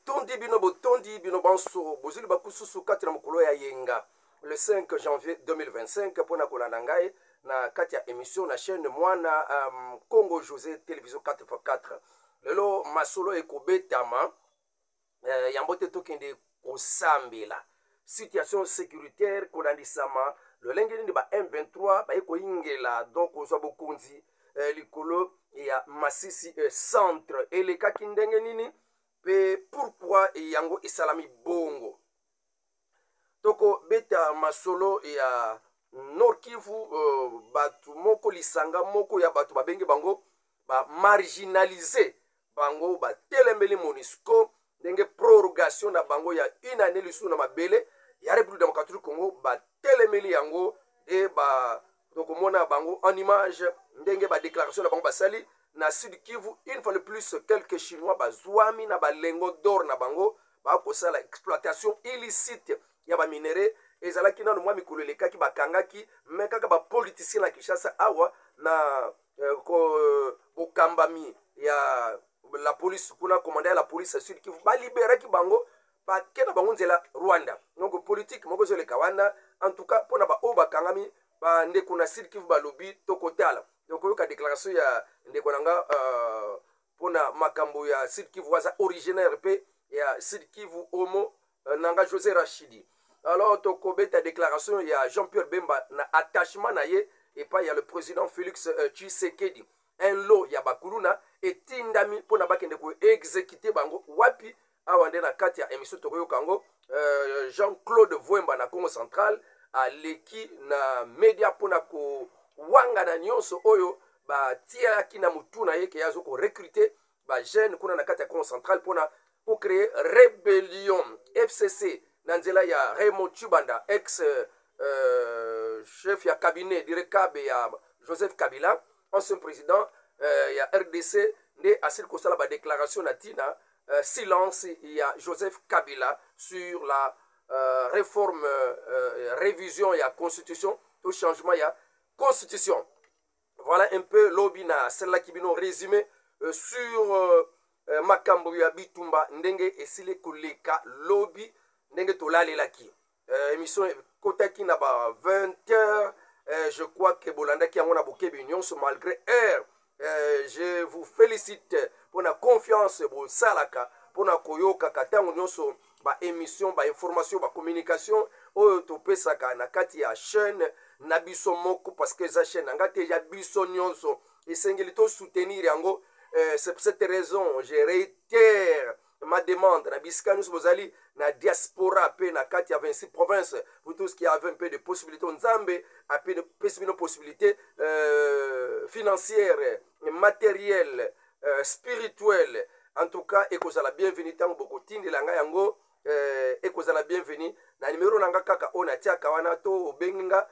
Tondi bino botondi bino banso bozuli bakususu kati na mokolo ya yenga le 5 janvier 2025 mpona kolanda ngai na kati ya émission na chaîne mwana Congo José télévision 4x4 lelo masolo ekobetama yango te tokende kosambela situation sécuritaire kolandisama lolenge nini ba M23 baye koyingela donc kozwa bokonzi likolo ya Masisi centre elekaki ndenge nini pe pourquoi yango esalami bongo toko beta masolo ya Nord Kivu batu moko lisanga moko ya batu babenge bango ba marginaliser bango ba telemeli MONUSCO ndenge prorogation na bango ya une année lisu na mabele ya République démocratique du Congo ba telemeli yango e ba tokomona bango en image ndenge ba déclaration na bango basali na Sud Kivu une fois de plus quelques chinois bazwami na balengo d'or na bango ba kosala exploitation illicite ya ba minéraux ezalaki nano mwa mikolo elekaki bakangaki me kaka ba politicien na Kinshasa awa na bokambami ya la police kuna commandant la police ya Sud Kivu baliberaki bango bakena bango nzela Rwanda donc politique moko ezoleka wana en tout cas pona ba o bakangami ba ndeko na Sud Kivu balobi tokotala donc oyoka déclaration ya ndeko nanga pona makambo ya Sud Kivu waza originaire pe ya Sud Kivu Omo nanga José Rachidi. Alors tokobeta déclaration ya Jean-Pierre Bemba na attachement na ye et pas il y a le président Félix Tshisekedi un lot ya bakuluna etindami pona bakende ko exécuter bango wapi awande na kati ya émission tokoyoka ngo Jean-Claude Vwemba na Congo Central aleki na media pona ko wanga na nyonso oyo batiaki na mutuna ye ke yazo ko recruter ba jeune kuna na kati ya Congo Central pona ko créer rébellion FCC na nzela ya Raymond Tshibanda ex chef ya cabinet directeur ya Joseph Kabila ancien président ya RDC nde asili kosala ba déclaration na tina silence ya Joseph Kabila sur la réforme révision ya constitution tout changement ya constitution. Voilà un peu lobby na celle qui bino résumé sur makambo ya bitumba ndenge esile koleka lobby ndenge tolalelaki émission kotaki na ba 20h je crois que bolandaki yango na bokebi nyonso malgré heure. Je vous félicite pour la confiance pour salaka pour na koyoka katango nyonso ba émission ba information ba communication oyo topesaka na kati ya chaîne na biso moko parce que za chaîne ngate ya biso nyonso esengeli to soutenir yango. C'est pour cette raison je réitère ma demande na bisika nyonso bozali na diaspora pe na kati ya 26 provinces pour tous qui avaient un peu de possibilités nzambe a peu de possibilités financières matérielles spirituelles en tout cas ekozala bienvenue tango bokotindela nga yango ekozala bienvenue na numéro nanga kaka ona tiaka wana to benga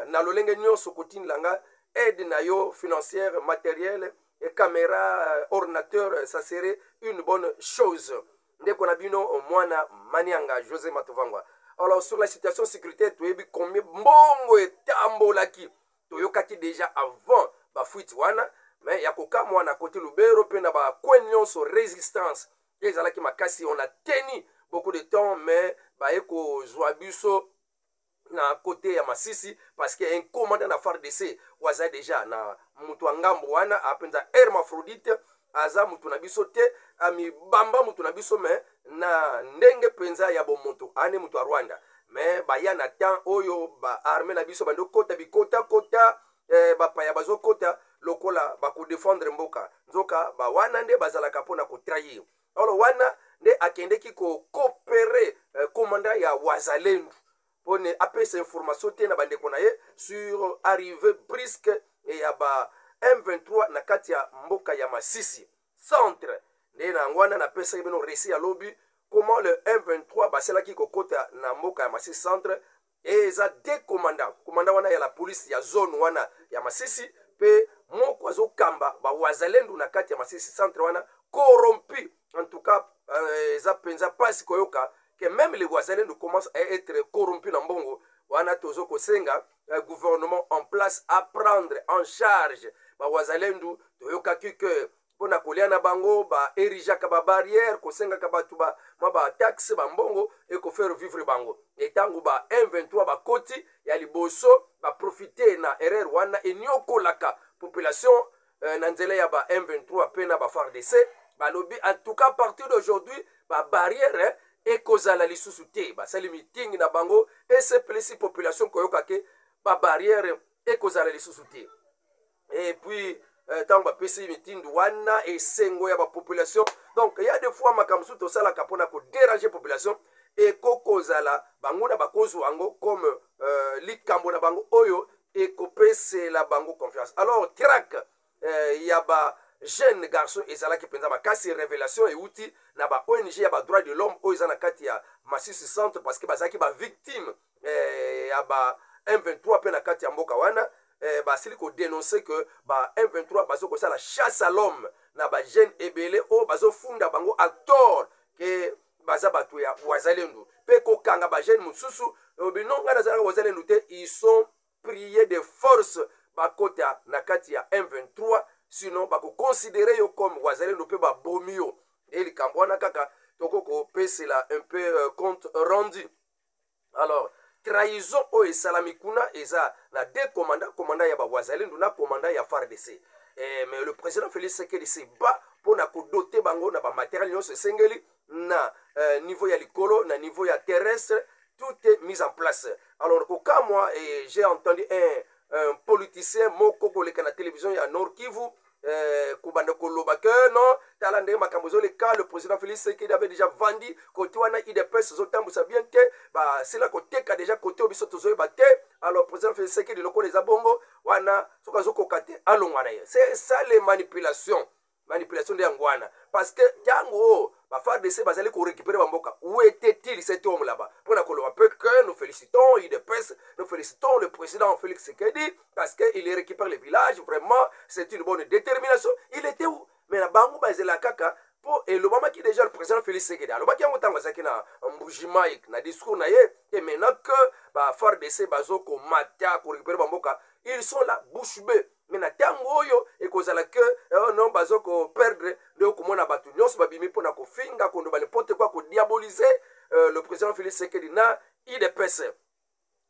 na lolenge nyonso kotindela nga aide na yo financière matérielle et caméra ordinateur ça serait une bonne chose ndeko na bino mwana Manianga José Matovangwa. Alors sur la situation sécuritaire toyebi combien mbongo etambolaki toyokaki déjà avant ba fuite wana mais yakoka mwana côté Lubero pe na ba kwenyonso résistance ezalaki makasi on a tenu beaucoup de temps mais ba eko zwabiso na côté ya Masisi parce que un commandant na FARDC waza déjà na mutu ngambo wana apenza hermaphrodite aza mutu na biso te ami bamba mutu na biso me na ndenge penza ya bomoto ane mutu a Rwanda me baya na temps oyo ba armée na biso bando kota bikota kota ba paya bazo kota lokola ba ko défendre mboka nzoka ba wana nde bazalaka pona ko trahir alors wana nde akendeki ko coopérer commandant ya Wazalendo pone apesa information te na bandeko na ye sur arrivée brusque et ya ba M23 na kati ya mboka ya Masisi centre nde na ngwana na pesa bino récit ya lobby comment le M23 baselaki kokota na mboka ya Masisi centre et za deux commandants wana ya la police ya zone wana ya Masisi pe moko azokamba ba Wazalendo na kati ya Masisi centre wana corrompu en tout cas za penza pasi koyoka que même les Wazalendo commencent à être corrompus dans Bongo. Wana tozo kosenga gouvernement en place à prendre en charge ba Wazalendo toyoka que mpona kolia na bango baerigeaka babarrière kosengaka bato mwa bataxe bambongo ekofere vivre bango etango ba M23 bakoti ya liboso baprofite na erreur wana eniokolaka population na nzela ya ba M23 mpe na ba FARDC balobi en tout cas à partir d'aujourd'hui babarrière ekozala lisusu te basali meeting na bango esepelisi population koyoka ke babarrière ekozala lisusu te et puis ntango bapesi mitindo wana esengo ya bapopulation donc ya des fois makambo mosusu tosalaka mpona kodéranger population ekokozala bango na bakozwa yango comme likambo na bango oyo ekopesela bango confiance alors track ya bajeune garçon ezalaki mpenza makasi révélation euti na ba ONG ya badroit de l'homme oyo eza na kati ya Masisi centre parce que bazalaki bavictime ya ba M23 mpe na kati ya mboka wana basili kodénonce que ba M23 bazokosala chasse à l'homme na bajeune ebele oyo bazofunda bango à tort ke baza bato ya wazalendo mpe kokanga bajeune mosusu binonga nazalaka wazalendo te ils sont priés de force bakota na kati ya M23 sinon bakoconsidere yo comme wazalendo mpe babomi yo elikambo wana kaka tokokopesela un peu compte rendu alors trahison oyo esalami kuna eza na deux commandant ya bawazalendo na commandant ya FARDC mais le président Félix Tshisekedi se bat mpona kodote bango na bamatériel nyonso esengeli na niveau ya likolo na niveau ya terrestre tout est mis en place alors koka moi j'ai entendu un politicien moko koleka na télévision ya Nord Kivu kubanda koloba que non tala ndenge makambo ezoleka le président Félix Tshisekedi avait déjà vendu côté wana IDPS zotambusa bien ke sila koteka déjà côté obiso tozoyeba te alors président Félix Tshisekedi lokola eza bongo wana soki azokoka te alongwana ye c'est ça les manipulation nde yango wana parce que ntango bafardc bazali korécupérer bamboka où était-il cet homme là-bas mpona koloba pe que nous félicitons IDPS nous félicitons le président Félix Tshisekedi parce qu'il récupère le village vraiment c'est une bonne détermination il était où mais na bango bazela kaka po elobamaki déjà le président Félix Tshisekedi alobaki yango ntango azalaki na mbujimai na discours na ye et maintenant que bafardc bazokomata korécupérer bamboka ils sont là bouche bée mais na ntango oyo ekozala ke non bazokoperdre nde okomona bato nyonso babimi mpona kofinga kondoba lepote kwa kodiabolize le président Félix Tshisekedi na IDPS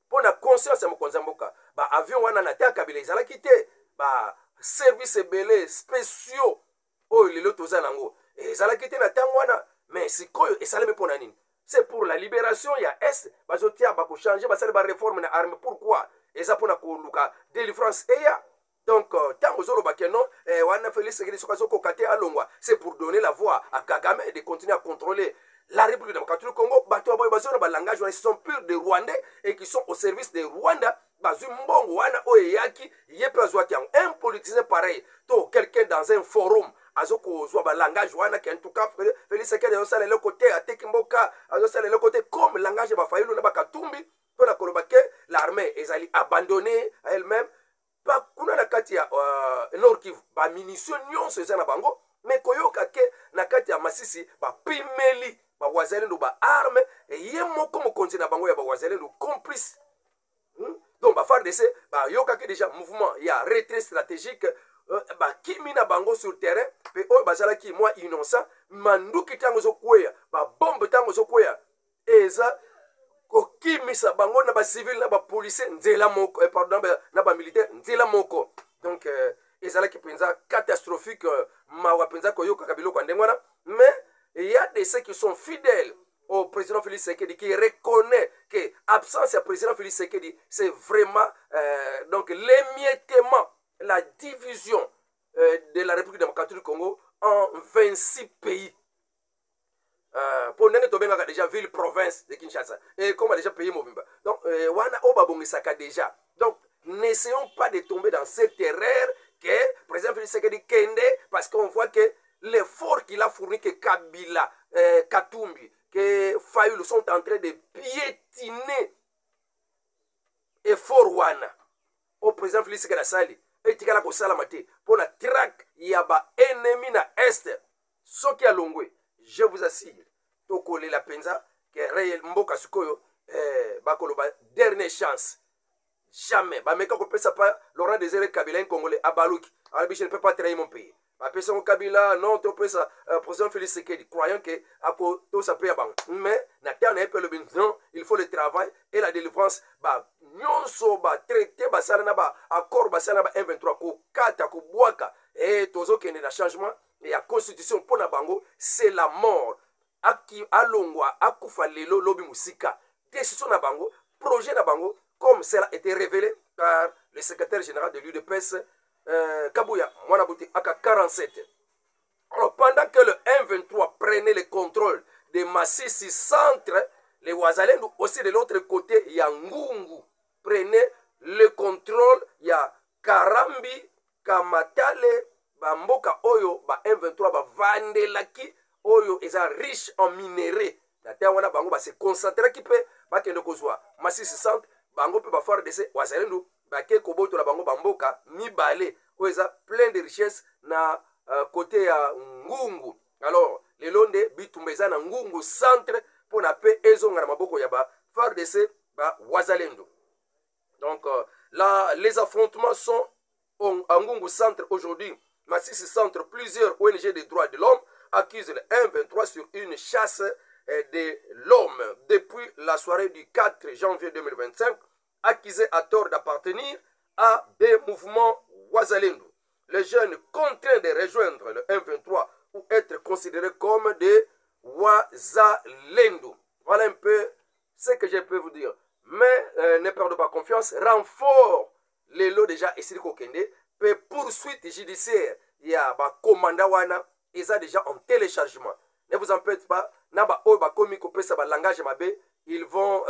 mpona conscience ya mokonzi ya mboka baavion wana na te ya kabila ezalaki te baservice ebele spéciaux oyo lelo toza nango ezalaki te na ntango wana mais sikoyo esalemi mpona nini c'est pour la libération ya est bazotia bakochange basali bareforme na arme pourquoi eza mpona koluka délivrance eya donc ntango ozoloba ke non wana Félix Tshisekedi soki azokoka te alongwa c'est pour donner la voix à Kagame et de continuer à contrôler la République démocratique du Congo bato ya boye bazona balangage wana sont purs de Rwandais et qui sont au service de Rwanda bazwi mbongo wana oyo eyaki ye mpe azwaki yango un politicien pareil to quelqu'un dans un forum azokozwa balangage wana ke en tout cas Félix Tshisekedi azosala eloko te ateki mboka azosala eloko te comme langage ya bafayulu na bakatumbi mpona koloba ke l'armée ezali abandonnée à elle-même bakuna na kati ya Nord Kivu bamunition nyonso eza na bango mais koyoka ke na kati ya Masisi bapimeli bawazalendo baarme ye moko mokonzi na bango ya bawazalendo complice donc bafardc bayokaki déjà mouvement ya retrait stratégique bakimi na bango sur terrain mpe oyo bazalaki mwa innocent manduki ntango ezokweya babombe ntango ezokweya eza kokimisa bango na bacivile na bapolicier nzela moko pardon na bamilitaire nzela moko donc ezalaki mpenza catastrophique mawa mpenza koyokaka biloko ya ndenge wana mais il y a de ceux qui sont fidèles au président Félix Tshisekedi qui reconnaît que l'absence du président Félix Tshisekedi c'est vraiment donc l'émiettement, la division de la République démocratique du Congo en 26 pays. Pour nous, nous avons déjà ville province de Kinshasa et comme déjà pays mobimba. Donc wana obabongisaka déjà. Donc n'essayons pas de tomber dans cette erreur que le président Félix Tshisekedi kende parce qu'on voit que l'effort qu'il a fourni que Kabila, Katumbi, que Fayulu sont en train de piétiner effort wana au président Félix Tshisekedi asali etikala kosala mate pour la traque yaba ennemi na est soki alongwe je vous assure tokole la penza que réel mboka sikoyo bakoloba dernière chance jamais bameka kopesa pas Laurent Désiré Kabila un Congolais abaluki alors je ne peux pas trahir mon pays bapesa ngo Kabila non topesa président Félix Tshisekedi croyant que ako to ça peut bang mais na terre na pe le non il faut le travail et la délivrance ba nyonso ba traité ba sala na ba accord ba sala ba M23 ko kata ko boaka et tozo kende na changement et la constitution pour na bango c'est la mort aki alongwa akufa lelo lobi musika décision na bango projet na bango comme cela a été révélé par le secrétaire général de l'UDPS Kabouya Mwanabouti Aka 47. Alors pendant que le M23 prenait le contrôle de Massissi centre, les Wazalendou aussi de l'autre côté, il y a Ngungu prenait le contrôle, il y a Karambi, Kamatale, Bamboka Oyo, ba M23 ba Vandelaki Oyo est riche en minerais. La terre wana bango ba se concentrer qui peut ba kende kozwa Massissi centre, bango peut ba faire de ces Wazalendou bake koboto la bango bamboka mibale oeza plein de richesses na côté ya Ngungu. Alors les londe bitumbeza na Ngungu centre pour na pe ezonga na maboko ya ba FARDC ba Wazalendo. Donc là les affrontements sont en Ngungu centre aujourd'hui. Massissi centre, plusieurs ONG des droits de l'homme accusent le M23 sur une chasse de l'homme depuis la soirée du 4 janvier 2025. Accusés à tort d'appartenir à des mouvements Wazalendo. Les jeunes contraints de rejoindre le M23 ou être considérés comme des Wazalendo. Voilà un peu ce que je peux vous dire. Mais ne perdez pas confiance. Renfort les lots déjà ici Kokende. Poursuite judiciaire. Il y a un commandant wana. Ils ont déjà en téléchargement. Ne vous en faites pas. Naba oba komi kopé sa langage mabé. Ils vont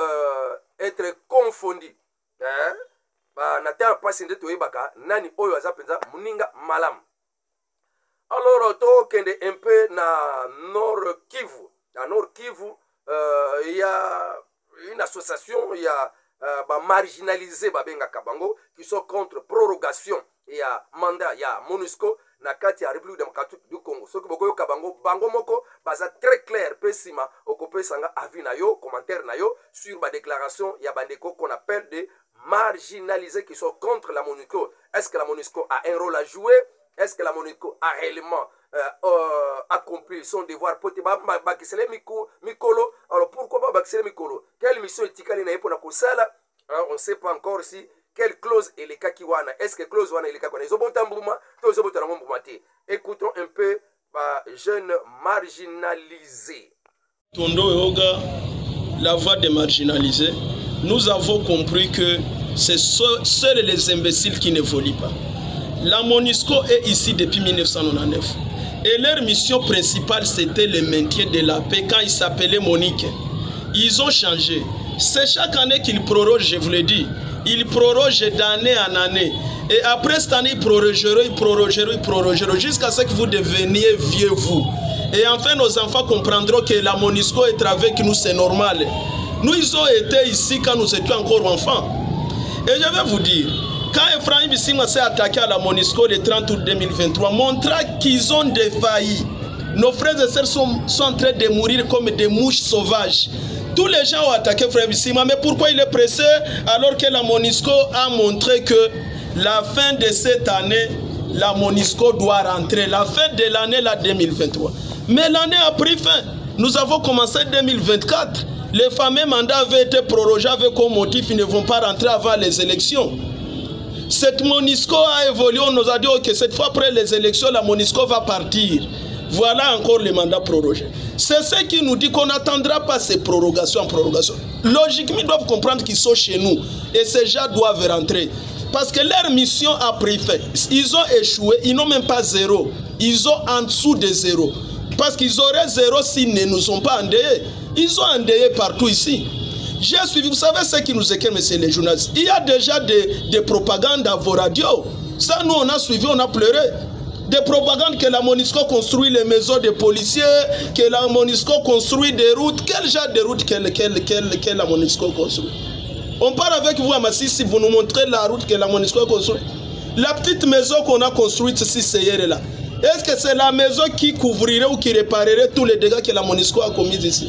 être confondus. Alors, tokende un peu na Nord Kivu. À Nord Kivu, il y a une association, il y a marginalisé Babenga Kabango qui sont contre prorogation. Il y a mandat, il y a MONUSCO, na kati ya République démocratique du Congo. Ce que Bogoyo Kabango, Bango Moko, baza très clair, Pessima, Okopé Sanga, avis na yo, commentaire na yo, sur ma déclaration, il y a Bandeko qu'on appelle des marginalisés qui sont contre la MONUSCO. Est-ce que la MONUSCO a un rôle à jouer? Est-ce que la MONUSCO a réellement accompli son devoir? Alors pourquoi pas Bakisele Mikolo? Quelle mission éthique pour la Kosala? On ne sait pas encore si quelle clause est le cas qui wana. Est-ce que clause wana est le cas qu'on est? Écoutons un peu jeunes marginalisés. Tondo Yoga, la voix des marginalisés. Nous avons compris que c'est seuls les imbéciles qui ne volent pas. La MONUSCO est ici depuis 1999. Et leur mission principale, c'était le maintien de la paix quand ils s'appelaient Monique. Ils ont changé. C'est chaque année qu'ils prorogent, je vous l'ai dit. Ils prorogent d'année en année. Et après cette année, ils prorogeront jusqu'à ce que vous deveniez vieux, vous. Et enfin, nos enfants comprendront que la MONUSCO est avec nous, c'est normal. Nous, ils ont été ici quand nous étions encore enfants. Et je vais vous dire, quand Ephraim Bissima s'est attaqué à la MONUSCO le 30 août 2023, montra qu'ils ont défailli. Nos frères et sœurs sont en train de mourir comme des mouches sauvages. Tous les gens ont attaqué Ephraim Bissima, mais pourquoi il est pressé alors que la MONUSCO a montré que la fin de cette année, la MONUSCO doit rentrer, la fin de l'année 2023. Mais l'année a pris fin. Nous avons commencé 2024. Les fameux mandats avaient été prorogés avec comme motif ils ne vont pas rentrer avant les élections. Cette MONUSCO a évolué, on nous a dit que cette fois après les élections, la MONUSCO va partir. Voilà encore les mandats prorogés. C'est ce qui nous dit qu'on n'attendra pas ces prorogations en prorogation. Logiquement, ils doivent comprendre qu'ils sont chez nous. Et ces gens doivent rentrer. Parce que leur mission a pris fin. Ils ont échoué, ils n'ont même pas zéro. Ils ont en dessous de zéro. Parce qu'ils auraient zéro s'ils ne nous ont pas endeuillés. Ils ont endeuillé partout ici. J'ai suivi, vous savez ce qui nous écrit, messieurs les journalistes. Il y a déjà des propagandes à vos radios. Ça, nous, on a suivi, on a pleuré. Des propagandes que la MONUSCO construit les maisons des policiers, que la MONUSCO construit des routes. Quel genre de route que la MONUSCO construit? On part avec vous à Massissi, vous nous montrez la route que la MONUSCO a construite. La petite maison qu'on a construite ici, c'est là. Est-ce que c'est la maison qui couvrirait ou qui réparerait tous les dégâts que la MONUSCO a commis ici?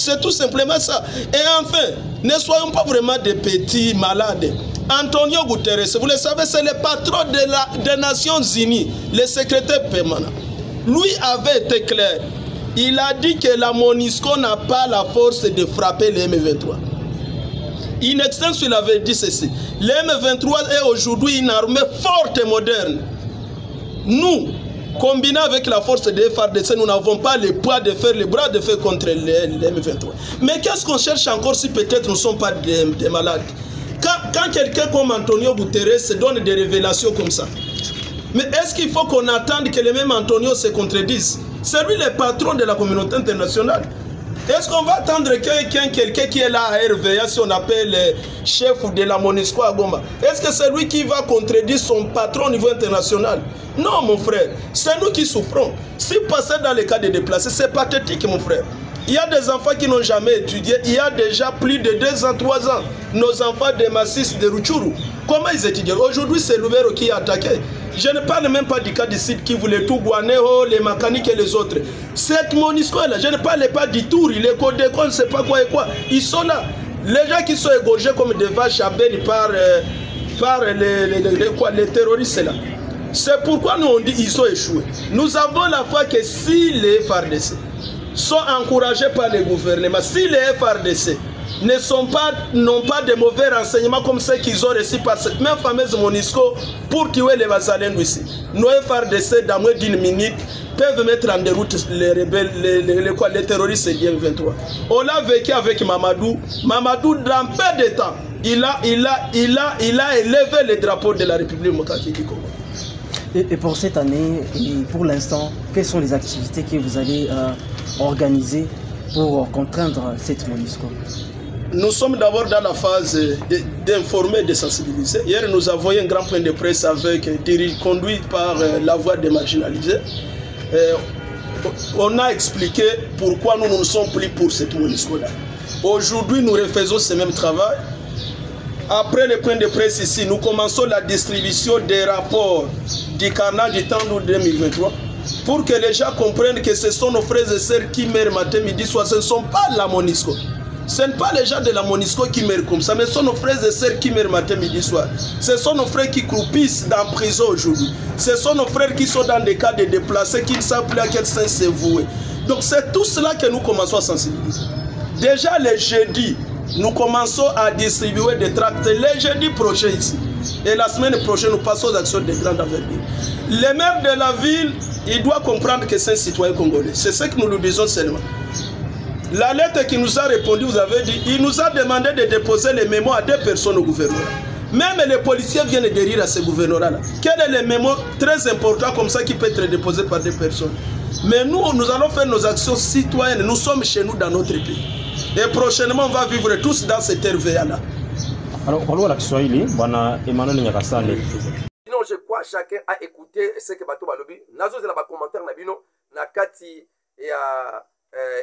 C'est tout simplement ça. Et enfin, ne soyons pas vraiment des petits malades. Antonio Guterres, vous le savez, c'est le patron des Nations Unies, le secrétaire permanent. Lui avait été clair. Il a dit que la MONUSCO n'a pas la force de frapper les M23. In extenso, il avait dit ceci. Le M23 est aujourd'hui une armée forte et moderne. Nous, combinés avec la force des FARDC, nous n'avons pas le poids de faire le bras de fer contre les M23. Mais qu'est-ce qu'on cherche encore si peut-être nous ne sommes pas des malades? Quand quelqu'un comme Antonio Guterres se donne des révélations comme ça, mais est-ce qu'il faut qu'on attende que le même Antonio se contredise? C'est lui le patron de la communauté internationale. Est-ce qu'on va attendre quelqu'un qui est là à RVA, si on appelle le chef de la MONUSCO à Goma? Est-ce que c'est lui qui va contredire son patron au niveau international? Non, mon frère, c'est nous qui souffrons. Si passer dans les cas de déplacés, c'est pathétique, mon frère. Il y a des enfants qui n'ont jamais étudié. Il y a déjà plus de 2 ans, 3 ans. Nos enfants de Massis, de Rutshuru, comment ils étudient? Aujourd'hui, c'est Lubero qui est attaqué. Je ne parle même pas du cas du site qui voulait tout, Guanéo, les mécaniques et les autres. Cette MONUSCO là, je ne parle pas du tour, les codes, on ne sait pas quoi et quoi. Ils sont là. Les gens qui sont égorgés comme des vaches à benne par les terroristes là. C'est pourquoi nous on dit qu'ils ont échoué. Nous avons la foi que si les FARDC sont encouragés par les gouvernements, si les FARDC n'ont pas de mauvais renseignements comme ceux qu'ils ont reçus par cette même fameuse MONUSCO pour tuer les Bazalènes ici, nos FARDC dans moins d'1 minute peuvent mettre en déroute les rebelles, les terroristes et les M23. On l'a vécu avec Mamadou. Mamadou, dans peu de temps, il a élevé le drapeau de la République démocratique du Congo. Et pour cette année, et pour l'instant, quelles sont les activités que vous allez organiser pour contraindre cette MONUSCO? Nous sommes d'abord dans la phase d'informer, de sensibiliser. Hier, nous avons eu un grand point de presse conduit par la voix des marginalisés. On a expliqué pourquoi nous ne sommes plus pour cette MONUSCO-là. Aujourd'hui, nous refaisons ce même travail. Après le point de presse ici, nous commençons la distribution des rapports du carnet du temps d'août 2023 pour que les gens comprennent que ce sont nos frères et sœurs qui meurent matin, midi, soir. Ce ne sont pas la MONUSCO. Ce ne sont pas les gens de la MONUSCO qui meurent comme ça, mais ce sont nos frères et sœurs qui meurent matin, midi, soir. Ce sont nos frères qui croupissent dans la prison aujourd'hui. Ce sont nos frères qui sont dans des cas de déplacés, qui ne savent plus à quel sens se vouer. Donc c'est tout cela que nous commençons à sensibiliser. Déjà le jeudi, nous commençons à distribuer des tracts le jeudi prochain ici. Et la semaine prochaine, nous passons aux actions de grande envergure. Le maire de la ville, il doit comprendre que c'est un citoyen congolais. C'est ce que nous lui disons seulement. La lettre qui nous a répondu, vous avez dit, il nous a demandé de déposer les mémoires à 2 personnes au gouvernement. Même les policiers viennent de rire à ce gouvernement-là. Quel est le mémo très important comme ça qui peut être déposé par 2 personnes? Mais nous allons faire nos actions citoyennes. Nous sommes chez nous dans notre pays. Et prochainement, on va vivre tous dans cette RVA-là. Alors, parlons à la Kiswahili, bwana Emmanuel Nyakasande. Sinon, je crois que chacun a écouté ce que Bato Balobi. Nazo zela ba commentaire na bino na kati ya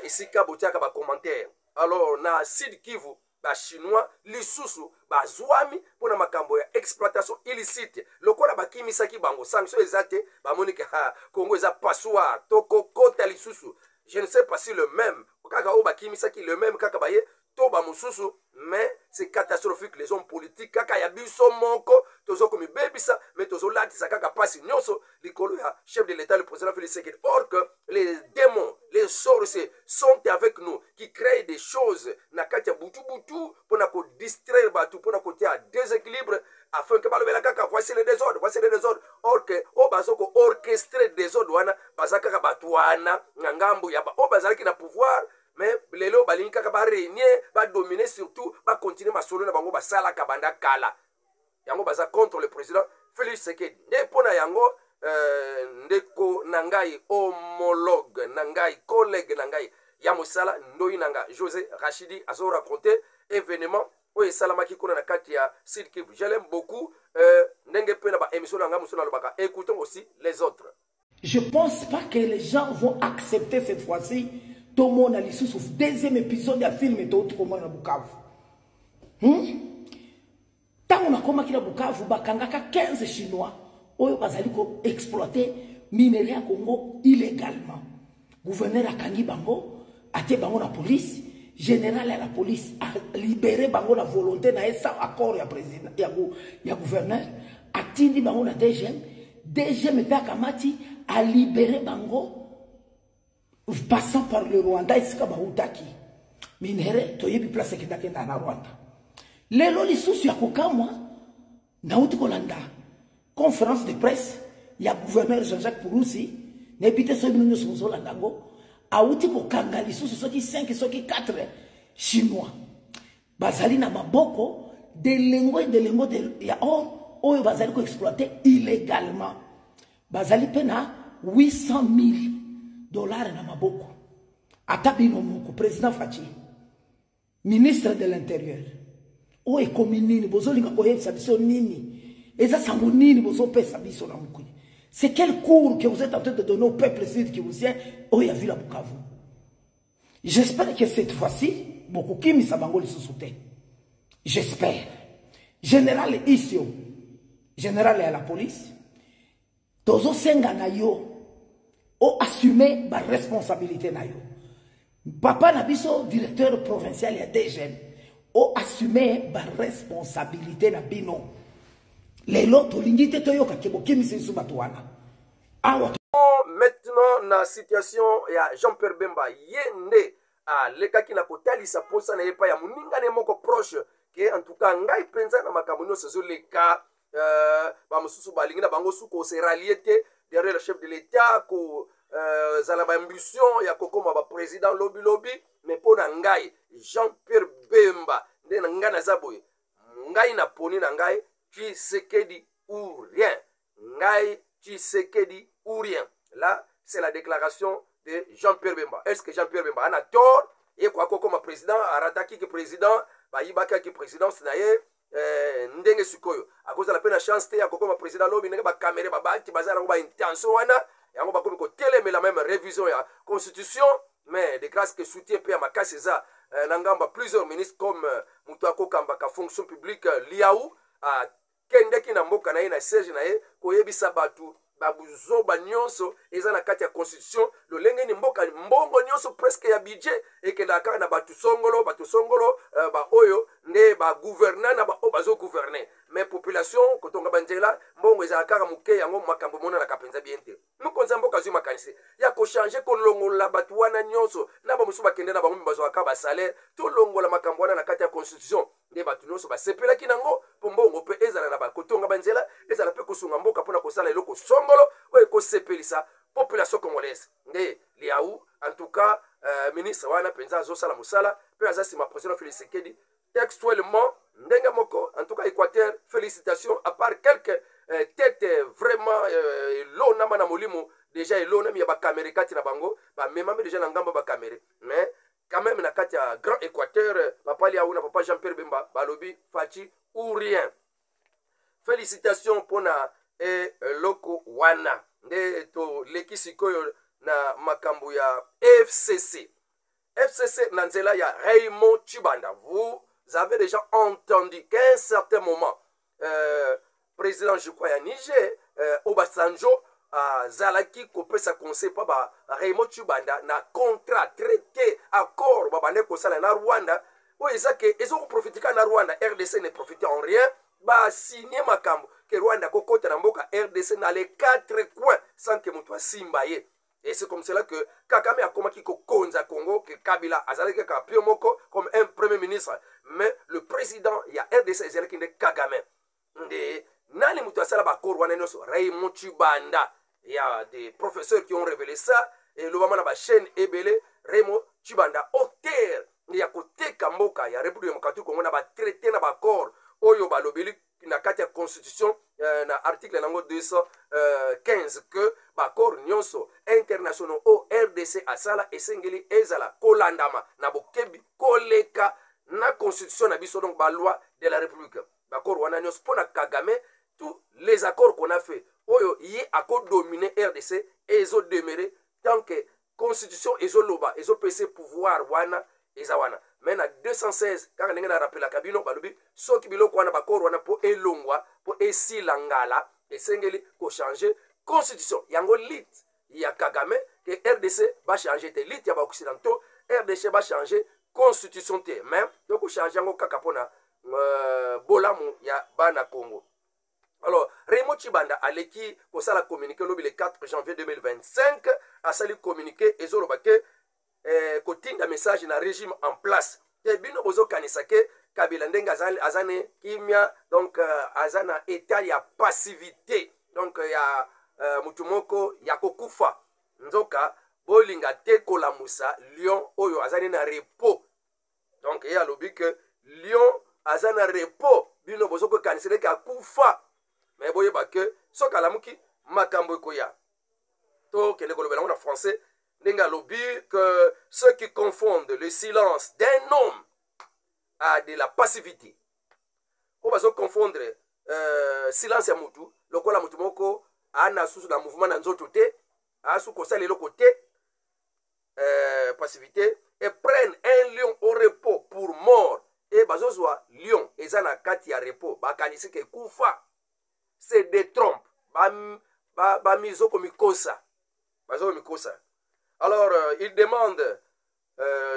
isika botiaka ba commentaire. Alors na Sud Kivu ba chinois lisusu ba zwami pona makambo ya exploitation illicite. Lokola ba kimisaki bango sanction ezate ba monike ha Congo eza passoire toko kota lisusu. Je ne sais pas si le même kaka o ba kimisaki le même kaka baye toba mususu, mais c'est catastrophique. Les hommes politiques kaka ya biso moko tozo komi bebisa mais tozo latisa kaka pasi nyonso likolo ya chef de l'état le président Félix Tshisekedi. Or que les démons, les sorciers sont avec nous, qui créent des choses na kati ya butu butu pona ko distraire batu, pona ko tia déséquilibre afin que balobela kaka voici les désordres, voici les désordres. Or que o bazoko orchestrer désordre wana bazaka kaka batu wana ngambo ya ba o bazalaki na pouvoir. Mais lelo balingi kaka ba régner, ba dominer, surtout ba continuer ma solo na bango ba sala kabanda kala. Yango baza contre le président Félix Tshisekedi. Ne pona yango ndeko nangai homologue nangai collègue nangai ya mosala ndoi nanga José Rachidi azo raconter événement oye salamaki kona na kati ya Sud Kivu. Je l'aime beaucoup. Ndenge pe na ba émission nanga musona lobaka. Écoutons aussi les autres. Je pense pas que les gens vont accepter cette fois-ci. Tout le monde a l'issue sur le 2e épisode du film et tout le monde a Bukavu. Tant on a commencé à Bukavu, bakangaka 15 Chinois oyo bazali ko exploiter minerai à Congo illégalement. Gouverneur a kangi bango, ate bango la police général à la police a libéré bango la volonté na sans accord ya président ya gouverneur atindi bango na DGM pe akamati a libéré bango passant par le Rwanda isika bautaki minere toyebi place kenda na Rwanda lelo lisusu ya kokamwa na uti kolanda conférence de presse ya gouverneur Jean-Jacques Purusi na epite so bino so la dango auti kokanga lisusu soki 5 soki 4 chinois bazali na maboko de lengo ya or oyo bazali ko exploiter illégalement bazali pena $800,000 na maboko atabino moko président Fachi ministre de l'intérieur o ekominini bozolinga ko yebisa biso nini eza sango nini bozopesa biso na mukuni. C'est quel cours que vous êtes en train de donner au peuple sud qui vous vient au Yavi la Bukavu. J'espère que cette fois-ci, beaucoup qui mis sa bango sous soutien. J'espère. Général Isio, général à la police, tozo senga na yo, o assumer ma responsabilité na yo. Papa Nabiso, directeur provincial et DGM, o assumer ma responsabilité na bino. Maintenant, na situation ya Jean-Pierre Bemba yende leka ki na kotali sa posa na yepa ya muninga ne moko proche ke en tout cas ngai penza na makambo sezo leka ba mususu balingi na bango suko se raliete derrière le chef de l'état ko zala ba ambition ya kokoma ba président lobby mais pona ngai Jean-Pierre Bemba nde na ngana zaboye ngai na poni na ngai Tshisekedi ou rien. Ngai Tshisekedi ou rien. Là, c'est la déclaration de Jean-Pierre Bemba. Est-ce que Jean-Pierre Bemba a tort? Et quoi comme président, Arataki qui président, Ibaka qui président, c'est ndenge sukoyo. À cause de la peine chance, il y a comme président, l'homme, il y a une caméra, il y a une intention, il y a une télé, mais la même révision de la constitution, mais de grâce que soutient P. Makaseza, Nangamba, plusieurs ministres comme Moutouako Kambaka, fonction publique, Liaou, kende ki na mboka na ye na siège na ye koyebisa batu babuzo banyonso eza na kati ya constitution lolenge ni mboka mbongo nyonso presque ya budget ekenda kaka na batu songolo ba oyo nde ba gouverner na ba o bazo gouverner mais population kotonga banjela mbongo eza kaka muke yango makambo mona na kapenza bien te mukonza mboka zuma kanisi ya ko changer ko longola batu wana nyonso na ba musu bakende na bango bazo akaba salaire to longola makambo wana na kati ya constitution nde batu nyonso basepela kinango mbongo pe ezala na ba kotonga banjela ezala pe kosunga mboka pona kosala eloko songolo oyo kosepelisa population congolaise nde Liaou en tout cas ministre wana penza azosala musala pe azasima président Félix Tshisekedi textuellement ndenge moko en tout cas Équateur félicitations à part quelques têtes vraiment lona mana molimo déjà lona mi ya ba caméra kati na bango ba même déjà na ngamba ba caméra mais quand même na kati ya grand Équateur papa Liaou na papa Jean-Pierre Bemba balobi Fachi ou rien. Félicitations pour na loko wana nde to leki sikoyo na makambo ya FCC nanzela ya Raymond Tshibanda. Vous avez déjà entendu qu'à un certain moment président je crois ya Niger Obasanjo zalaki kopesa conseil pa ba Raymond Tshibanda na contrat traité accord babane kosala na Rwanda o ezake ezo profitika na Rwanda. RDC ne profite en rien ba signer makambo que Rwanda kokota na mboka RDC dans les 4 coins sans que mutu asimbaye. Et c'est comme cela que Kagame a commencé ko konza Congo que Kabila azalaki ka piomoko comme un premier ministre, mais le président ya RDC ezalaki de Kagame nde nani mutu asala ba ko Rwanda noso Raymond Tshibanda. Il y a des professeurs qui ont révélé ça et le moment na ba chaîne ebele Raymond Tshibanda auteur ya koteka mboka ya République démocratique Congo na ba traité na ba accord oyo balobeli na kati ya constitution na article nango 215 que bakor nyonso international o RDC asala esengeli ezala kolandama na bokebi koleka na constitution na biso donc ba loi de la République bakor wana nyonso pona Kagame tous les accords qu'on a fait oyo yi accord dominer RDC ezo demeurer tant que constitution ezo loba ezo pese pouvoir wana ezawana. Mais na 216 kaka ndenge na rappela kabino balobi soki biloko wana bakoro wana po elongwa po esilangala esengeli ko changer constitution yango lit ya Kagame que RDC va changer te lit ya ba occidentaux RDC va changer constitution te mais tokochange yango kaka mpona bolamu ya bana Congo. Alors, Raymond Chibanda aleki kosala communiqué lobi le 4 janvier 2025 asali communiqué ezolobake kotinda message na régime en place te bino bozokanisa ke Kabila ndenge azane kimia donc azana état ya passivité donc ya mutu moko ya kokufa nzoka bolinga te kolamusa lion oyo azali na repos donc ye alobi ke lion aza na repos bino bozokokanisele ke akufa mais boyeba ke soki alamuki makambo ekoya tokende kolobela ngo na français ndenge alobi que ceux qui confondent le silence d'un homme à de la passivité oyo bazokonfondre silence ya mutu lokola mutu moko ana susu na mouvement na nzoto te asu kosala eloko te passivité et prennent un lion au repos pour mort et bazozwa lion eza na kati ya repos bakanisi ke kufa c'est des trompes bamizoko mikosa bazoko mikosa. Alors il demande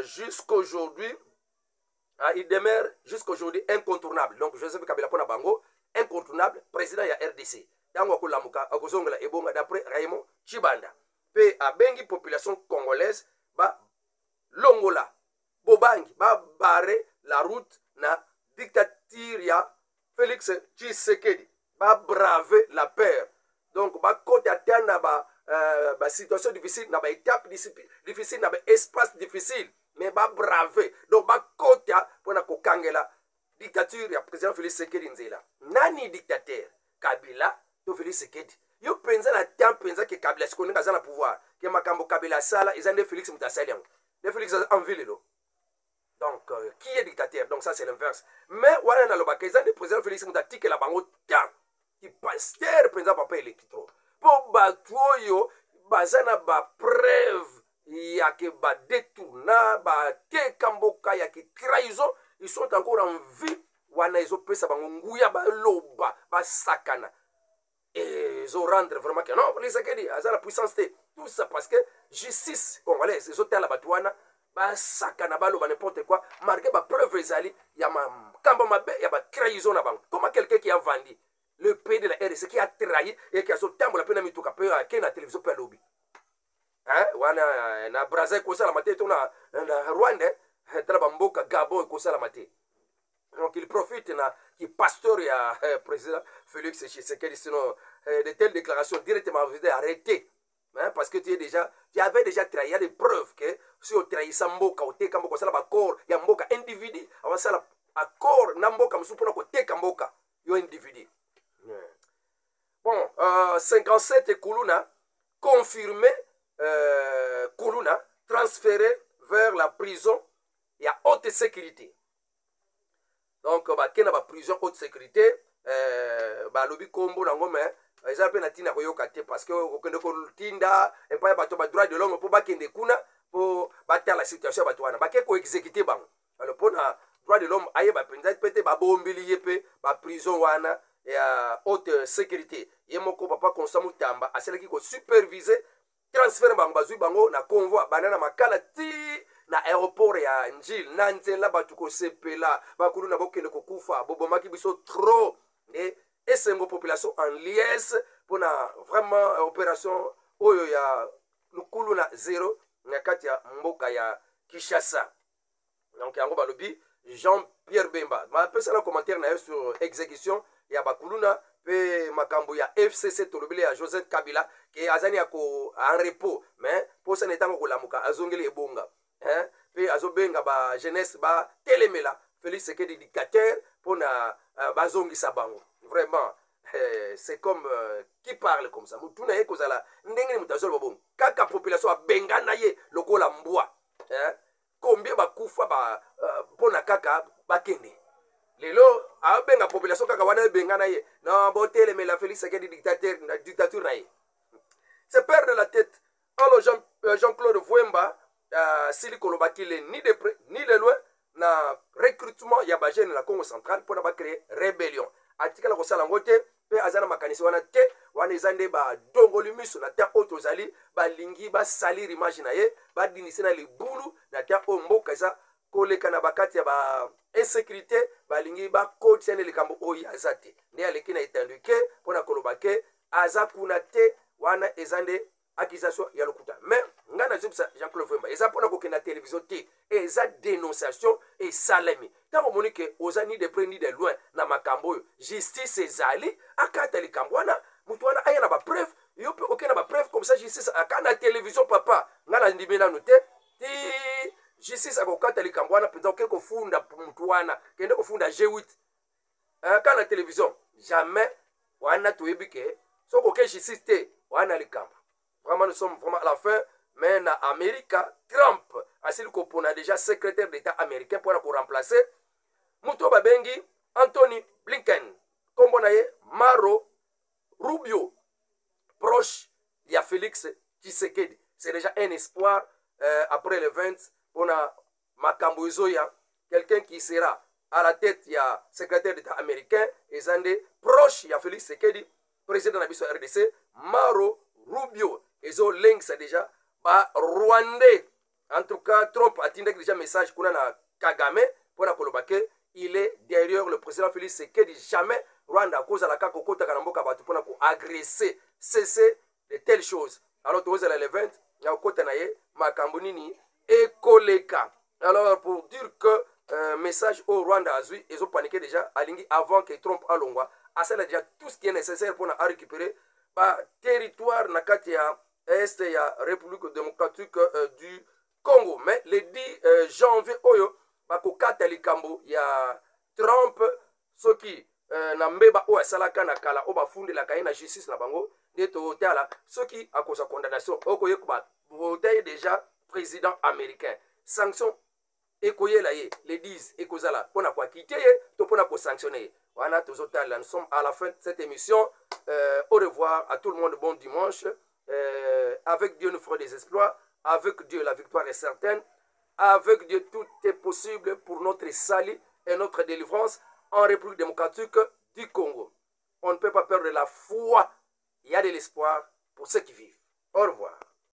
jusqu'aujourd'hui il demeure jusqu'aujourd'hui incontournable. Donc Joseph Kabila pona bango incontournable président ya RDC tango akolamuka akozongela ebonga d'après Raymond Chibanda pe abengi population congolaise ba longola bobangi ba barre la route na dictature ya Félix Tshisekedi ba brave la peur donc ba côté atteindre ba situation difficile na ba étape difficile na ba espace difficile mais ba brave donc ba côté pona kokangela dictature ya président Félix Tshisekedi nzela nani dictateur Kabila to Félix Tshisekedi yo penza na temps penza ke Kabila sikoninga za na pouvoir ke makambo Kabila sala ezande Félix mutasali yango de Félix en ville lo. Donc qui est dictateur? Donc ça c'est l'inverse. Mais wana na lobaka ezande président Félix mutatike la bango temps qui pasteur président papa électro po batoyo bazana ba preuve ya ke ba détourna ba tekamboka ya ki trahison ils sont encore en vie wana izo pesa bango nguya ba loba ba sakana et ils rendre vraiment que non les Tshisekedi azana puissance tout ça parce que justice congolaise ils ont la batouana ba sakana ba loba n'importe quoi marqué ba preuve ezali ya ma kamba mabe ya ba trahison na bango. Comment quelqu'un qui a vendu le pays de la RDC qui a trahi et qui a sauté la peine mituka pe à la télévision pe lobby hein wana na Brazil ko sala mate na Rwanda tala bamboka Gabon ko sala mate. Donc il profite na qui pasteur ya président Félix Tshisekedi sinon de telles déclarations directement arrêtées hein, parce que tu avais déjà trahi, il y a des preuves que si tu trahis mboka ou teka mboka sala ba corps ya mboka individu avant sala accord na mboka msupona ko teka mboka yo individu. Bon 57 Kuluna confirmé Kuluna transféré vers la prison et à haute sécurité. Donc bakena ba prison haute sécurité ba lobi kombo nango mais eza pe na tina koyoka te parce que okende ko tinda et pas bato ba droit de l'homme pour bakende kuna pour battre la situation bato wana bake ko exécuter bango. Alors pour na droit de l'homme aye ba penza pete ba bombili yepe ba prison wana et à haute sécurité yemoko papa konsamu tamba aselaki ko superviser transfert bango bazui bango na convoi banana makala ti na aéroport ya Njil na nzela batu ko sepela bakulu na bokende ko kufa bobomaki biso trop et esengo population en liesse pour na vraiment opération oyo ya lukulu na zéro na kati ya mboka ya Kinshasa. Donc yango balobi Jean-Pierre Bemba ma pesa na commentaire na sur exécution ya bakuluna pe makambo ya FCC tolobile ya Joseph Kabila ke azani yako en repos mais pour ça netango kolamuka azongeli ebonga hein pe azobenga ba jeunesse ba telemela Félix Tshisekedi dictateur pona bazongisa bango vraiment c'est comme qui parle comme ça mutuna ye kozala ndenge ni mutazolo bongo kaka population abengana ye lokola mbwa hein combien bakufa ba pona kaka bakende lelo abenga population kaka wana bengana ye na botele mais la Félix Tshisekedi dictature na ye c'est perdre la tête. Alors Jean-Claude Vouemba sili kolobaki le ni de près ni de loin na recrutement ya ba jeune na Congo central pour ba créer rébellion atikala ko sala ngote pe azana makanisi wana te wana ezande ba dongoli miso na ta otozali ba lingi ba salir image na ye ba dinisi na libulu na ta omboka za koleka na bakati ya ba insécurité balingi bakotiane likambo oyo aza te nde aleki na etanduke mpona koloba ke aza kuna te wana eza nde accusation ya lokuta mais nga nazobisa Jean-Claude Vemba eza mpona kokende na télévision te eza dénonciation esalemi ntango omoni ke oza ni de près ni de loin na makambo oyo justice ezali akata likambo wana moto wana aya na bapreuve yo mpe oke na bapreuve comme ça justice aka na télévision papa nga nandimi nanu te ti justice akokata likambo wana mpenza oke kofunda motu wana kende kofunda G8 aka na télévision jamais wana toyebi ke soki oke justice te wana likambo vraiment nous sommes vraiment à la fin mais na Amérique Trump asili kopona déjà secrétaire d'état américain pour remplacer muto babengi Anthony Blinken kombo na ye Maro Rubio proche ya Félix Tshisekedi. C'est déjà un espoir après le 20 pour makambo ezoya quelqu'un qui sera à la tête ya secrétaire d'état américain et zande proche ya Félix Tshisekedi président na biso RDC Maro Rubio ezo links déjà ba Rwandais. En tout cas, Trump a tindé déjà message qu'on a na Kagame pour la kolobake. Il est derrière le président Félix Tshisekedi. Jamais Rwanda à cause de la kakokota kanamboka batu pour agresser, cesser de telles choses. Alors tu vois l'event, ya kota na ye makambonini et koleka. Alors pour dire que message au Rwanda azui, ils ont paniqué déjà alingi avant que Trump alongwa. A ça déjà tout ce qui est nécessaire pour récupérer ba territoire na kati ya est ya République démocratique du Congo. Mais le 10 janvier oyo bakokata likambo ya Trump soki na mbeba oyo asalaka na kala oyo bafundelaka ye na justice na bango nde totala soki akosa condamnation okoyeba votaye déjà président américain sanction ekoyela ye le 10 ekozala mpona koakite ye to mpona kosanctionne ye wana tozotala. Nous sommes à la fin de cette émission. Au revoir à tout le monde, bon dimanche. Avec Dieu nous ferons des exploits. Avec Dieu la victoire est certaine. Avec Dieu tout est possible pour notre salut et notre délivrance en République démocratique du Congo. On ne peut pas perdre la foi. Il y a de l'espoir pour ceux qui vivent. Au revoir.